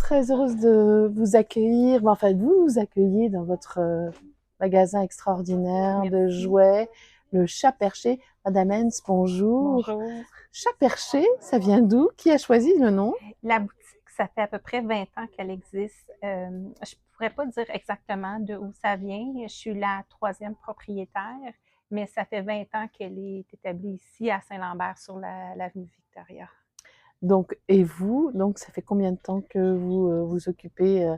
très heureuse de vous accueillir, enfin de vous nous accueillir dans votre magasin extraordinaire de Merci. jouets, le Chat Perché. Madame Hens, bonjour. Bonjour. Chat Perché, ça vient d'où? Qui a choisi le nom? La boutique, ça fait à peu près 20 ans qu'elle existe. Je pourrais pas dire exactement de où ça vient. Je suis la troisième propriétaire, mais ça fait 20 ans qu'elle est établie ici à Saint-Lambert sur l'avenue Victoria. Donc, et vous, donc ça fait combien de temps que vous vous occupez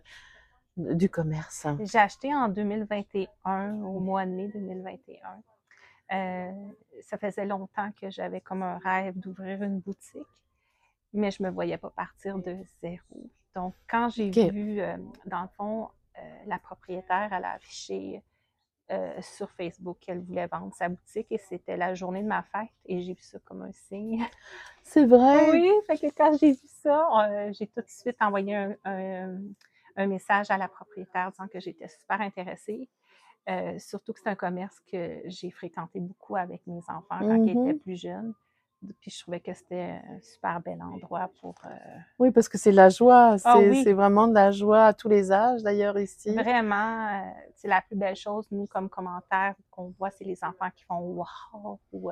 du commerce? J'ai acheté en 2021, au mois de mai 2021. Ça faisait longtemps que j'avais comme un rêve d'ouvrir une boutique, mais je me voyais pas partir de zéro. Donc, quand j'ai Ok. vu, dans le fond, la propriétaire, elle a affiché sur Facebook qu'elle voulait vendre sa boutique et c'était la journée de ma fête et j'ai vu ça comme un signe. C'est vrai. Oui, fait que quand j'ai vu ça, j'ai tout de suite envoyé un message à la propriétaire disant que j'étais super intéressée. Surtout que c'est un commerce que j'ai fréquenté beaucoup avec mes enfants quand ils étaient Mhm. plus jeunes. Puis je trouvais que c'était un super bel endroit pour. Oui, parce que c'est la joie, Ah c'est oui, vraiment de la joie à tous les âges d'ailleurs ici. vraiment, c'est la plus belle chose, nous, comme commentaire qu'on voit, c'est les enfants qui font wow ou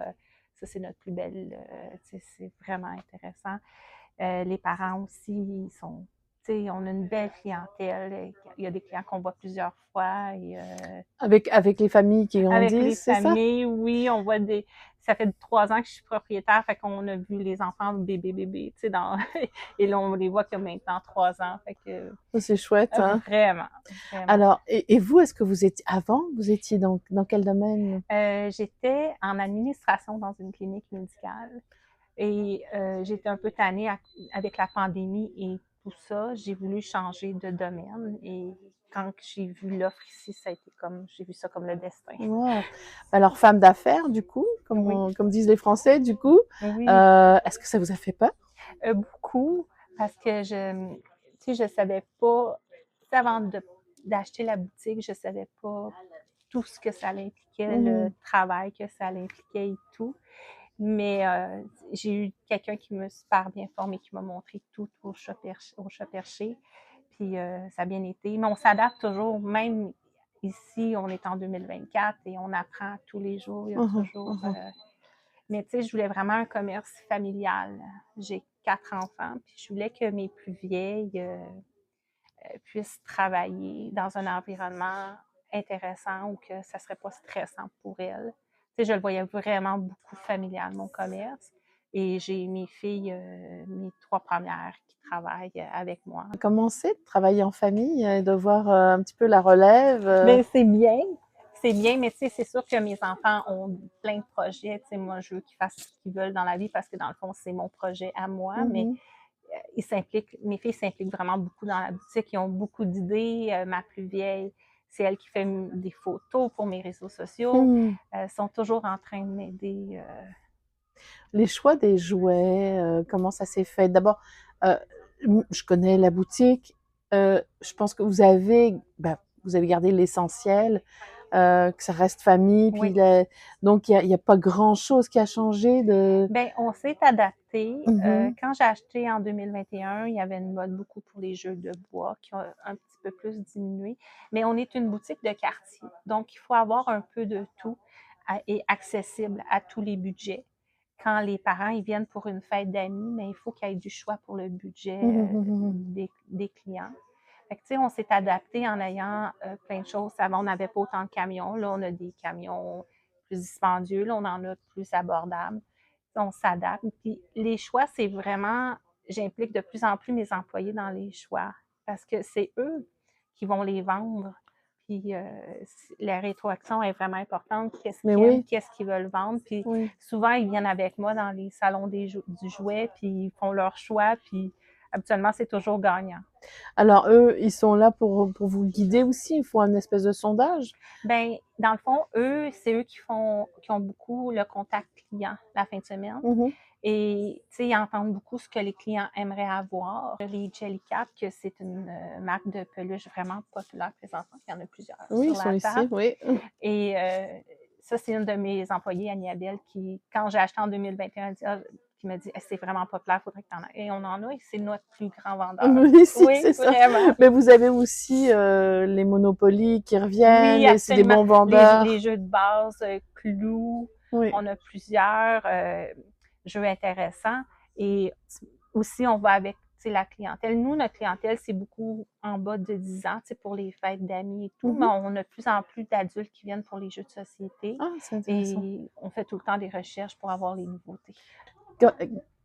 ça, c'est notre plus belle. C'est vraiment intéressant. Les parents aussi, ils sont. On a une belle clientèle. Il y a des clients qu'on voit plusieurs fois. Et, Avec les familles qui avec les grandissent, c'est ça? familles, oui, on voit des. Ça fait 3 ans que je suis propriétaire, fait qu'on a vu les enfants bébés, et là, on les voit qu'il y a maintenant 3 ans. Fait que Oh, c'est chouette, hein? vraiment, vraiment. Alors, et vous, est-ce que vous étiez, avant, vous étiez dans quel domaine? J'étais en administration dans une clinique médicale et j'étais un peu tannée avec la pandémie et tout ça. J'ai voulu changer de domaine et quand j'ai vu l'offre ici, ça a été comme, j'ai vu ça comme le destin. Wow. Alors, femme d'affaires, du coup, Oui, comme disent les Français, du coup, oui, est-ce que ça vous a fait peur? beaucoup parce que je savais pas, avant d'acheter la boutique, je savais pas tout ce que ça impliquait, le Mhm. travail que ça impliquait et tout. Mais j'ai eu quelqu'un qui m'a super bien formé, qui m'a montré tout au chat perché. Puis ça a bien été. Mais on s'adapte toujours, même ici, on est en 2024 et on apprend tous les jours. Il y a Mhm, toujours. mhm. Mais tu sais, je voulais vraiment un commerce familial. J'ai 4 enfants, puis je voulais que mes plus vieilles puissent travailler dans un environnement intéressant ou que ça ne serait pas stressant pour elles. Tu sais, je le voyais vraiment beaucoup familial, mon commerce. Et j'ai mes filles, mes 3 premières, qui travaillent avec moi. Comment c'est de travailler en famille et de voir un petit peu la relève? Ben c'est bien. C'est bien, mais tu sais, c'est sûr que mes enfants ont plein de projets. Tu sais, moi, je veux qu'ils fassent ce qu'ils veulent dans la vie parce que dans le fond, c'est mon projet à moi. Mais Mhm, mes filles s'impliquent vraiment beaucoup dans la boutique. Ils ont beaucoup d'idées. Ma plus vieille, c'est elle qui fait des photos pour mes réseaux sociaux. mhm. Elles sont toujours en train de m'aider. Les choix des jouets, comment ça s'est fait? D'abord, euh, je connais la boutique. Je pense que vous avez gardé l'essentiel, que ça reste famille. Oui. Donc, il y a pas grand-chose qui a changé de. Ben, on s'est adapté. Mhm, Quand j'ai acheté en 2021, il y avait une mode beaucoup pour les jeux de bois qui ont un petit peu plus diminué. Mais on est une boutique de quartier. Donc, il faut avoir un peu de tout et accessible à tous les budgets. Quand les parents ils viennent pour une fête d'amis, mais il faut qu'il y ait du choix pour le budget mhm, mhm, des clients. Fait que, tu sais, on s'est adapté en ayant plein de choses. Avant, on n'avait pas autant de camions. Là, on a des camions plus dispendieux. Là, on en a plus abordables. On s'adapte. Puis les choix, c'est vraiment, j'implique de plus en plus mes employés dans les choix parce que c'est eux qui vont les vendre. Puis la rétroaction est vraiment importante. Qu'est-ce Mais qu'ils aiment, oui, qu'est-ce qu'ils veulent vendre. Puis oui. souvent, ils viennent avec moi dans les salons du jouet, puis ils font leur choix. Puis habituellement, c'est toujours gagnant. Alors, eux, ils sont là pour vous guider aussi. Ils font un espèce de sondage. Ben, dans le fond, c'est eux qui ont beaucoup le contact client la fin de semaine. Mhm. Et, tu sais, ils entendent beaucoup ce que les clients aimeraient avoir. Les Jellycat, que c'est une marque de peluche vraiment populaire présentement. Il y en a plusieurs Oui, sur ils sont la ici, table. oui. Et ça, c'est une de mes employées, Annie Abel, qui, quand j'ai acheté en 2021, elle dit, ah, qui me dit: «C'est vraiment populaire, faudrait que tu en aies» et on en a et c'est notre plus grand vendeur. Oui, si, Oui, c'est ça. vraiment. Mais vous avez aussi, les Monopoly qui reviennent Oui, et c'est des absolument. bons Les vendeurs. jeux de base, Clou, Oui. on a plusieurs, jeux intéressants et aussi on va avec, tu sais, la clientèle. Nous, notre clientèle, c'est beaucoup en bas de 10 ans, tu sais, pour les fêtes d'amis et tout, mais Mmh. on a de plus en plus d'adultes qui viennent pour les jeux de société Ah, c'est intéressant. et on fait tout le temps des recherches pour avoir les nouveautés. Que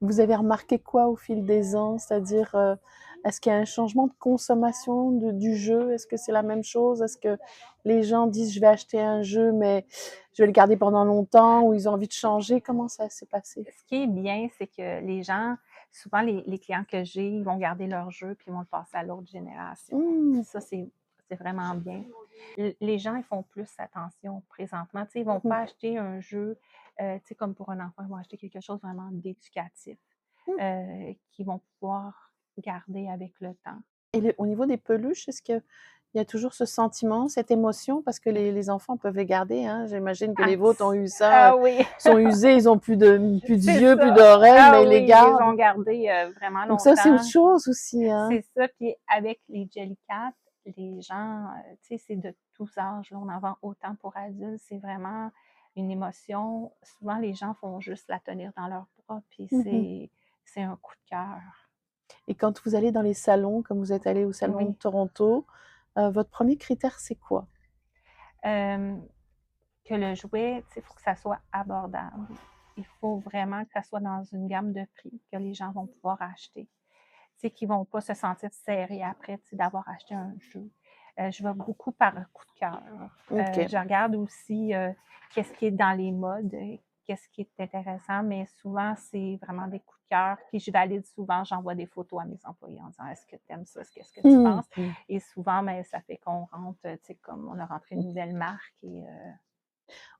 vous avez remarqué quoi au fil des ans? C'est-à-dire, est-ce qu'il y a un changement de consommation du jeu? Est-ce que c'est la même chose? Est-ce que les gens disent: «Je vais acheter un jeu, mais je vais le garder pendant longtemps» ou ils ont envie de changer? Comment ça s'est passé? Ce qui est bien, c'est que les gens, souvent les clients que j'ai, ils vont garder leur jeu puis ils vont le passer à l'autre génération. Mmh. Ça, c'est vraiment bien. Les gens, ils font plus attention présentement. Tu sais, ils vont Mmh pas acheter un jeu, tu sais, comme pour un enfant, ils vont acheter quelque chose vraiment d'éducatif, mh. qu'ils vont pouvoir garder avec le temps. Et au niveau des peluches, est-ce qu'il y a toujours ce sentiment, cette émotion? Parce que les enfants peuvent les garder, hein. J'imagine que les vôtres ont eu ça, Ah oui, sont usés, ils ont plus c'est d'yeux, plus ça. d'oreilles, Ah mais ils les oui, ils les gardent. ont gardés vraiment Donc ça, c'est autre longtemps. chose aussi, hein. C'est ça, puis avec les Jellycat, les gens, tu sais, c'est de tous âges, là, on en vend autant pour adultes, c'est vraiment une émotion. Souvent, les gens font juste la tenir dans leurs bras, puis Mmh mh. c'est un coup de cœur. Et quand vous allez dans les salons, comme vous êtes allés au salon de Oui. Toronto, votre premier critère, c'est quoi? Hem, que le jouet, tu sais, il faut que ça soit abordable. Il faut vraiment que ça soit dans une gamme de prix que les gens vont pouvoir acheter. Tu sais, qui vont pas se sentir serrés après, tu sais, d'avoir acheté un jeu. Je vais beaucoup par coup de cœur. OK. Je regarde aussi qu'est-ce qui est dans les modes, qu'est-ce qui est intéressant, mais souvent, c'est vraiment des coups de cœur. Puis je valide souvent, j'envoie des photos à mes employés en disant est-ce que tu aimes ça, qu'est-ce que tu Mmh penses? mh. Et souvent, ben, ça fait qu'on rentre, tu sais, comme on a rentré une nouvelle marque et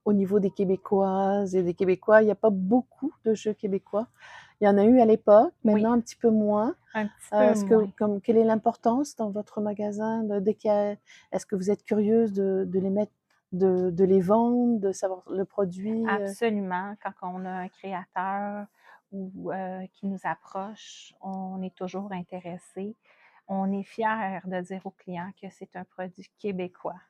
Au niveau des Québécoises et des Québécois, il y a pas beaucoup de jeux québécois. Il y en a eu à l'époque, oui, maintenant un petit peu moins. un petit peu Est-ce que moins. comme quelle est l'importance dans votre magasin de dès qu'il y a est-ce que vous êtes curieuse de les mettre de les vendre, de savoir le produit? Absolument. Quand on a un créateur ou qui nous approche, on est toujours intéressé. On est fiers de dire aux clients que c'est un produit québécois.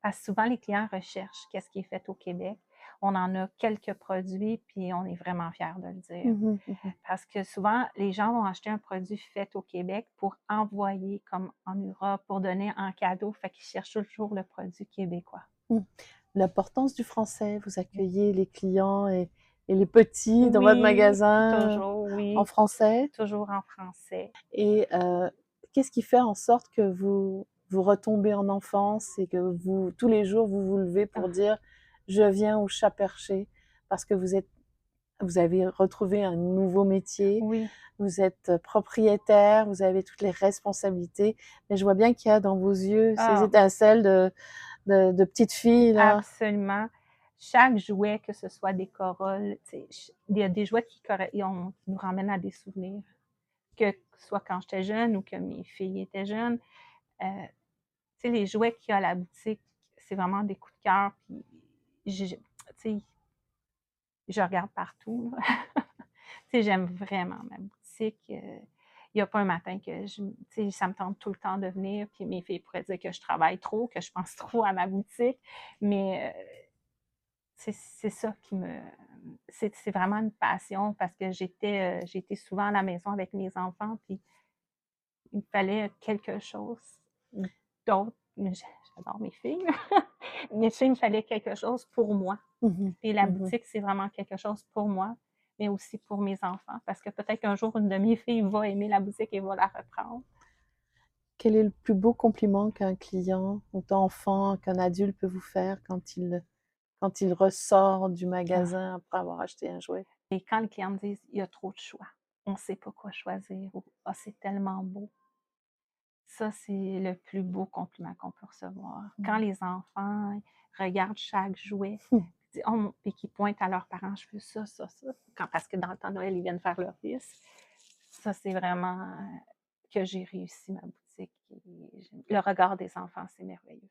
Parce que souvent, les clients recherchent qu'est-ce qui est fait au Québec. On en a quelques produits, puis on est vraiment fiers de le dire. Mmh mh. Mmh. Parce que souvent, les gens vont acheter un produit fait au Québec pour envoyer comme en Europe, pour donner en cadeau. Fait qu'ils cherchent toujours le produit québécois. Mmh. L'importance du français, vous accueillez les clients et les petits dans votre Oui, magasin, toujours, en oui. français Toujours en français. et qu'est-ce qui fait en sorte que vous retombez en enfance et que vous tous les jours, vous vous levez pour Ah, dire: «Je viens au chat perché» parce que vous avez retrouvé un nouveau métier, oui, vous êtes propriétaire, vous avez toutes les responsabilités, mais je vois bien qu'il y a dans vos yeux ces ah, étincelles de petite fille là. absolument. Chaque jouet, que ce soit des corolles, tu sais, il y a des jouets qui nous ramènent à des souvenirs, que ce soit quand j'étais jeune ou que mes filles étaient jeunes. Tu sais, les jouets qu'il y a à la boutique, c'est vraiment des coups de cœur. Puis, tu sais, je regarde partout. Tu sais, j'aime vraiment ma boutique. Il n'y a pas un matin que tu sais, ça me tente tout le temps de venir. Puis mes filles pourraient dire que je travaille trop, que je pense trop à ma boutique. Mais c'est ça qui me. C'est vraiment une passion parce que j'étais souvent à la maison avec mes enfants. Puis il me fallait quelque chose d'autre. J'adore mes filles. Mais tu sais, il me fallait quelque chose pour moi. Mmh mh. Et la Mmh. boutique, c'est vraiment quelque chose pour moi, mais aussi pour mes enfants, parce que peut-être qu'un jour, une de mes filles va aimer la boutique et va la reprendre. Quel est le plus beau compliment qu'un client, autant enfant qu'un adulte peut vous faire quand il ressort du Ah. magasin après avoir acheté un jouet? Et quand les clients me disent: «Il y a trop de choix, on ne sait pas quoi choisir» ou «Ah, c'est tellement beau», ça, c'est le plus beau compliment qu'on peut recevoir. Quand Mmh. les enfants regardent chaque jouet, Mmh. puis qu'ils pointent à leurs parents: «Je veux ça, ça, ça», parce que dans le temps de Noël, ils viennent faire leur liste. Ça, c'est vraiment que j'ai réussi ma boutique et le regard des enfants, c'est merveilleux.